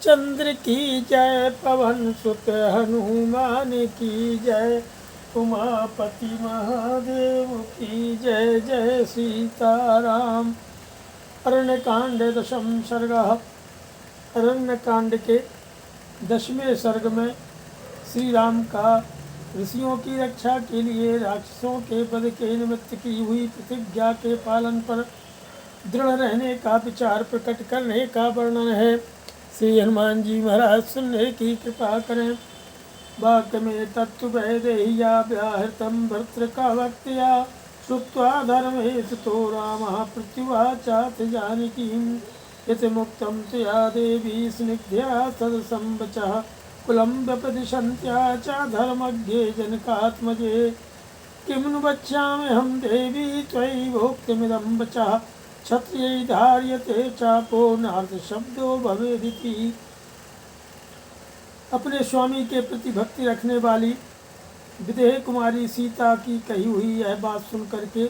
रामचंद्र की जय, पवन सुत हनुमान की जय, उमापति महादेव की जय। जय सीताराम। अरण्यकांड दशम सर्ग। अरण्यकांड के 10वें सर्ग में श्री राम का ऋषियों की रक्षा के लिए राक्षसों के वध के निमित्त की हुई प्रतिज्ञा के पालन पर दृढ़ रहने का विचार प्रकट करने का वर्णन है। श्री हनुमान जी महाराज सुनने की कृपा करें। वाक्य में तत्व देहिया व्याहृतम भर्तृ का वक्तया श्रुत्वा धर्मेश तो राम प्रत्युवाचाथ जानकी यति मुक्तम तया देवी स्निग्ध्या सदसंवचः कुलं व्यपदिशन्त्या च धर्मज्ञे जनकात्मजे किं नु वक्ष्याम्यहं देवी त्वयि भोक्तुमिदं वचः क्षत्रियै धार्यते चापो नार्थ शब्दो भवेदिति। अपने स्वामी के प्रति भक्ति रखने वाली विदेह कुमारी सीता की कही हुई यह बात सुन करके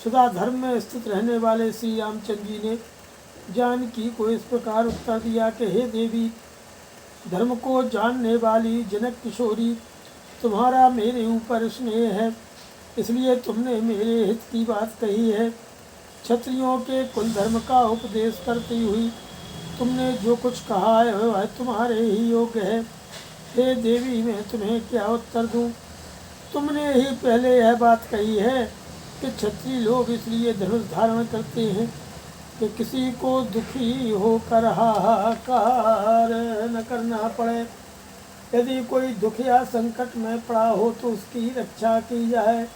सदा धर्म में स्थित रहने वाले श्री रामचंद्र जी ने जानकी को इस प्रकार उत्तर दिया कि हे देवी, धर्म को जानने वाली जनक किशोरी, तुम्हारा मेरे ऊपर स्नेह है, इसलिए तुमने मेरे हित की बात कही है। क्षत्रियों के कुल धर्म का उपदेश करती हुई तुमने जो कुछ कहा है वह तुम्हारे ही योग्य है। हे देवी, मैं तुम्हें क्या उत्तर दूं? तुमने ही पहले यह बात कही है कि क्षत्रिय लोग इसलिए धनुष धारण करते हैं कि किसी को दुखी होकर हाहाकार न करना पड़े। यदि कोई दुख या संकट में पड़ा हो तो उसकी रक्षा की जाए।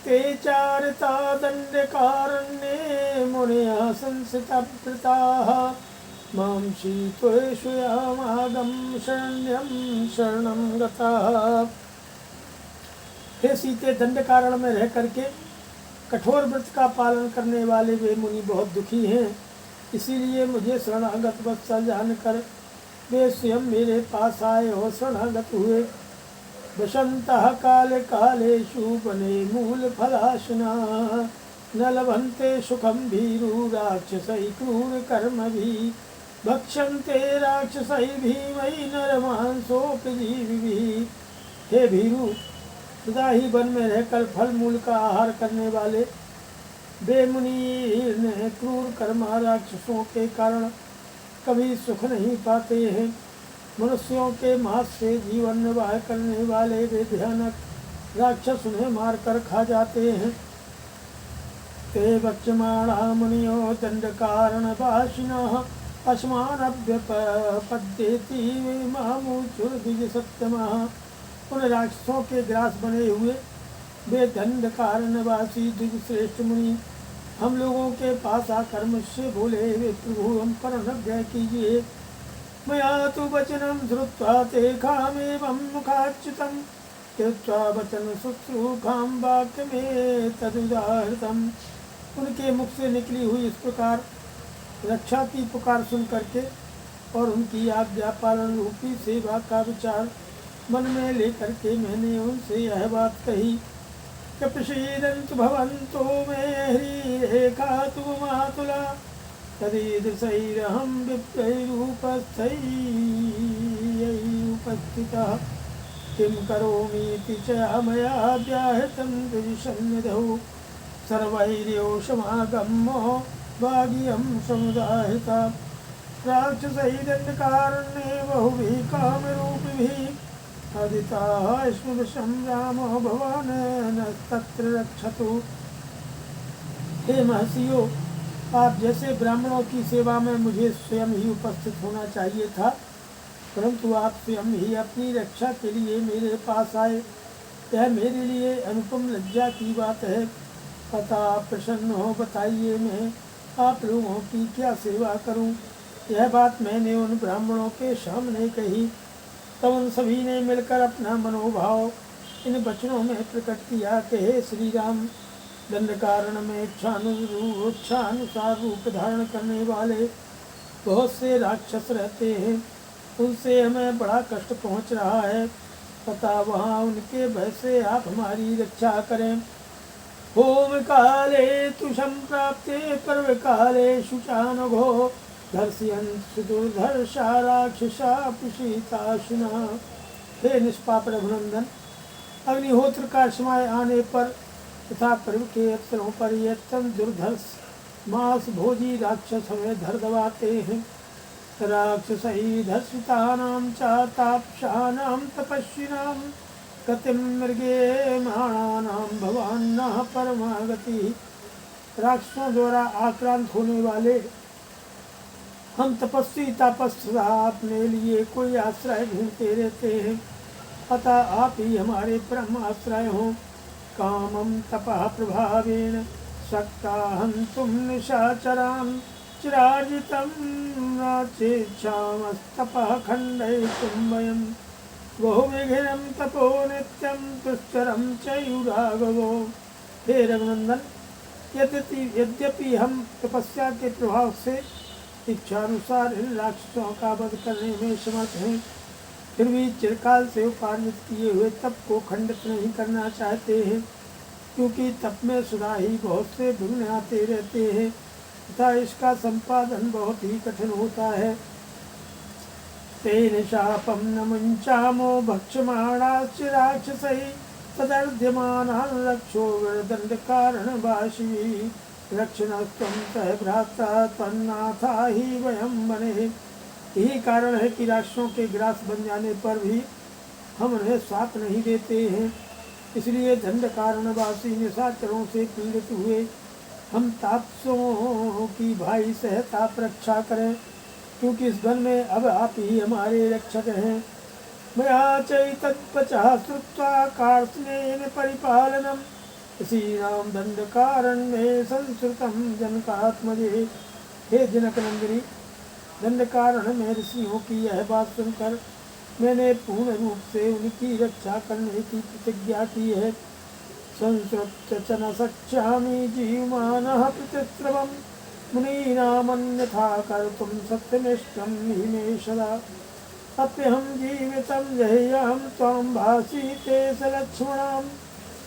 ते चारिता दंडकारण्ये मुनिया संसितव्रताः मां शीतोषयामागम शरण्यं शरणं गताः। हे सीते, दंड कारण में रह करके कठोर व्रत का पालन करने वाले वे मुनि बहुत दुखी हैं, इसीलिए मुझे शरणागत वत्सल जानकर वे स्वयं मेरे पास आए और शरणागत हुए। वसंतः काले कालेषु वने मूल फलाशना न लभन्ते सुखम भीरु राक्षसै क्रूर कर्मभिः भक्षन्ते राक्षसै भीमै नरमांसोपजीविभिः। हे भीरु, सदा ही वन में रहकर फल मूल का आहार करने वाले वे मुनि ने क्रूर कर्मा राक्षसों के कारण कभी सुख नहीं पाते हैं। मनुष्यों के मांस से जीवन निर्वाह करने वाले वे भयानक राक्षस उन्हें मारकर खा जाते हैं। ते वक्ष्यमाणा मुनियो दंड कारण वासिनः अस्मानभ्यपद्येति मामुचुर्द्विज सत्यमः। उन राक्षसों के ग्रास बने हुए वे दंड कारणवासी द्विज श्रेष्ठ मुनि हम लोगों के पास आकर मुझसे बोले, वे प्रभु हम पर अनुग्रह कीजिए। मया तु वचनं श्रुत्वा तेषामेवं मुखाच्युतं त्यक्त्वा वचन शुश्रूषां वाक्यमेतदुदाहृतम्। उनके मुख से निकली हुई इस प्रकार रक्षा की पुकार सुन करके और उनकी आज्ञा पालन रूपी सेवा का विचार मन में लेकर के मैंने उनसे यह बात कही कि प्रसीदन्तु भवन्तो मे ह्रीरेखातु मातुला तदीदृशैरहं विप्रैरुपस्थितः किं करोमीति च मया व्याहृतं द्विजसन्निधौ सर्वैर्योषमागम्यो भाग्यं समुदाहृता राक्षसैर्दण्डकारण्ये बहुभिः कामरूपिभिः अदिताः स्मृशं रामो भवान् तत्र रक्षतु। हे महर्षियों, आप जैसे ब्राह्मणों की सेवा में मुझे स्वयं ही उपस्थित होना चाहिए था, परंतु आप स्वयं ही अपनी रक्षा के लिए मेरे पास आए, यह मेरे लिए अनुपम लज्जा की बात है। पता प्रसन्न हो, बताइए मैं आप लोगों की क्या सेवा करूं। यह बात मैंने उन ब्राह्मणों के सामने कही, तब उन सभी ने मिलकर अपना मनोभाव इन वचनों में प्रकट किया कि हे श्री राम, दंड कारण में इच्छानुसार रूप धारण करने वाले बहुत से राक्षस रहते हैं, उनसे हमें बड़ा कष्ट पहुंच रहा है। तथा वहाँ उनके भय से आप हमारी रक्षा करें। होम काले तु संप्राप्ते पर्व काले शुचानघो धर्षयन् दुर्धर्षा राक्षसा पुषिताशुना। हे निष्पाप रघुनंदन, अग्निहोत्र का समय आने पर तथा पर्व के अवसरों पर ये दुर्धर्ष मांस भोजी राक्षस हमें धर दबाते हैं। राक्षसै धर्षितानां च तापसानां तपस्विनां गतिं मृगे माणानां भवान्नः परमागति। राक्षसों द्वारा आक्रांत होने वाले हम तपस्वी तापस्या अपने लिए कोई आश्रय ढूंढते रहते हैं, अतः आप ही हमारे परम आश्रय हो। कामं तपः प्रभावेण शक्ता हन्तुं निशाचरान् चिराजितं नाचेच्छामस्तपः खण्डयितुं वयं बहुविघ्नं तपो नित्यं दुष्करं च युरागवो। हे रघुनंदन, यद्यपि हम तपस्या के प्रभाव से इच्छानुसार इन राक्षसों का वध करने में समर्थ हैं, फिर भी चिरकाल से उपार्जित किए हुए तप को खंडित नहीं करना चाहते हैं, क्योंकि तप में सदा ही बहुत से विघ्न आते रहते हैं तथा इसका संपादन बहुत ही कठिन होता है। तेन शापम न मुंचामो भक्षमाणाश्च राक्षसैः तदर्ध्यमानान् रक्षो दंड कारण वाशिवी। रक्षणस्त्वं सह भ्राता त्वन्नाथा ही वयं बने। यही कारण है कि राक्षसों के ग्रास बन जाने पर भी हम उन्हें साथ नहीं देते हैं। इसलिए दंड कारणवासी निशाचरों से पीड़ित हुए हम तापसों की भाई सहताप रक्षा करें, क्योंकि इस वन में अब आप ही हमारे रक्षक हैं। मया चैतत्पचः श्रुत्वा कार्त्स्नेन परिपालनम् ऋषीणां दंडकारण्ये संस्कृतं जनकात्मजे। हे जनक नंदिनी, दंड कारण में ऋषियों की यह बात सुनकर मैंने पूर्ण रूप से उनकी रक्षा करने की प्रतिज्ञा की है। संस्कृत्य च न शक्ष्यामि जीवमानः प्रतिस्रवं मुनीनामन्यथा कर्तुं सत्यनिष्ठं हि मे सदा। अप्यहं जीवितं जहेयं त्वां भासीते स लक्ष्मणां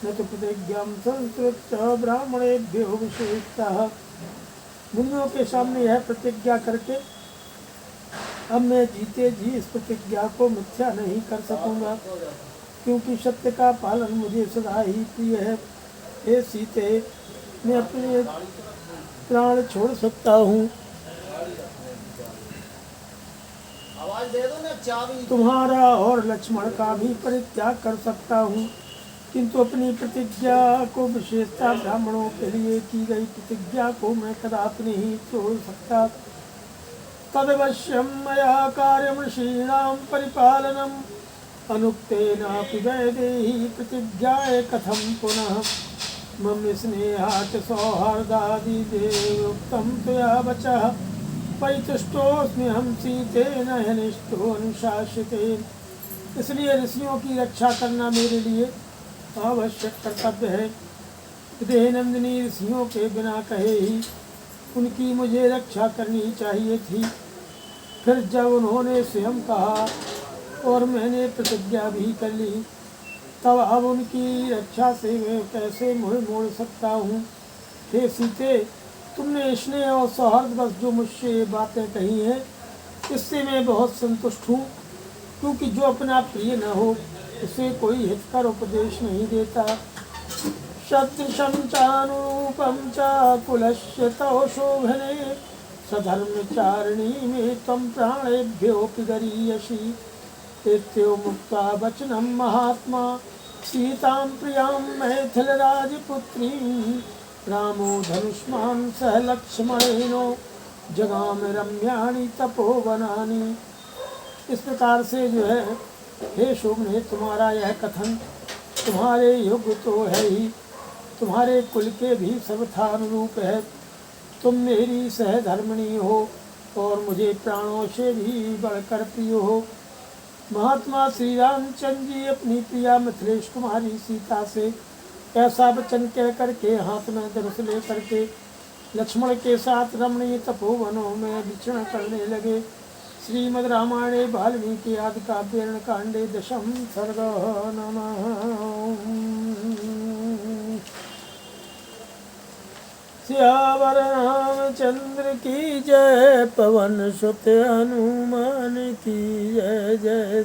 न तु प्रतिज्ञां संस्कृत्य ब्राह्मणेभ्यो विशेषतः। मुनियों के सामने यह प्रतिज्ञा करके अब मैं जीते जी इस प्रतिज्ञा को मिथ्या नहीं कर सकूंगा, क्योंकि सत्य का पालन मुझे सदा ही प्रिय है। हे सीते, मैं अपने प्राण छोड़ सकता हूँ, तुम्हारा और लक्ष्मण का भी परित्याग कर सकता हूँ, किंतु अपनी प्रतिज्ञा को विशेषता ब्राह्मणों के लिए की गई प्रतिज्ञा को मैं कदापि नहीं छोड़ सकता। तदवश्यं मया कार्यं ऋषीणां परिपालनम् अनुक्तेनापि वैदेही प्रतिज्ञाय कथं पुनः। मम स्नेहात् सौहार्दादिदेवोक्तं त्वया वचः परितुष्टोऽस्म्यहं सीतेन हनिष्ठो अनुशासितेन। इसलिए ऋषियों की रक्षा करना मेरे लिए आवश्यक कर्तव्य है। विदेह नंदिनी ऋषियों के बिना कहे ही उनकी मुझे रक्षा करनी चाहिए थी। फिर जब उन्होंने स्वयं कहा और मैंने प्रतिज्ञा भी कर ली, तब अब उनकी रक्षा से मैं कैसे मुँह मोड़ सकता हूँ। हे सीते, तुमने स्नेह और सौहार्द बस जो मुझसे ये बातें कही हैं, इससे मैं बहुत संतुष्ट हूँ, क्योंकि जो अपना प्रिय न हो उसे कोई हितकर उपदेश नहीं देता। सदृशं चानुरूपं च कुलस्य तव शोभने सधर्मचारिणी में त्वं प्राणेभ्योऽपि गरीयसी। इत्यो मुक्त्वा वचनं महात्मा सीतां प्रियां मैथिलराजपुत्रीं रामो धनुष्मान् सह लक्ष्मणेनो जगाम रम्याणि तपोवनानि। इस प्रकार से जो है, हे शोभने, तुम्हारा यह कथन तुम्हारे योग्य तो है ही, तुम्हारे कुल के भी सर्वथा अनुरूप है। तुम मेरी सहधर्मिणी हो और मुझे प्राणों से भी बढ़कर प्रिय हो। महात्मा श्री रामचंद्र जी अपनी प्रिया मिथिलेश कुमारी सीता से ऐसा वचन कह करके हाथ में धनुष ले करके लक्ष्मण के साथ रमणीय तपोवनों में विचरण करने लगे। श्रीमद् रामायणे वाल्मीकि आदि काव्य कांडे दशम सर्ग। नमः। सियावर रामचंद्र की जय, पवन सुत हनुमान की जय जय।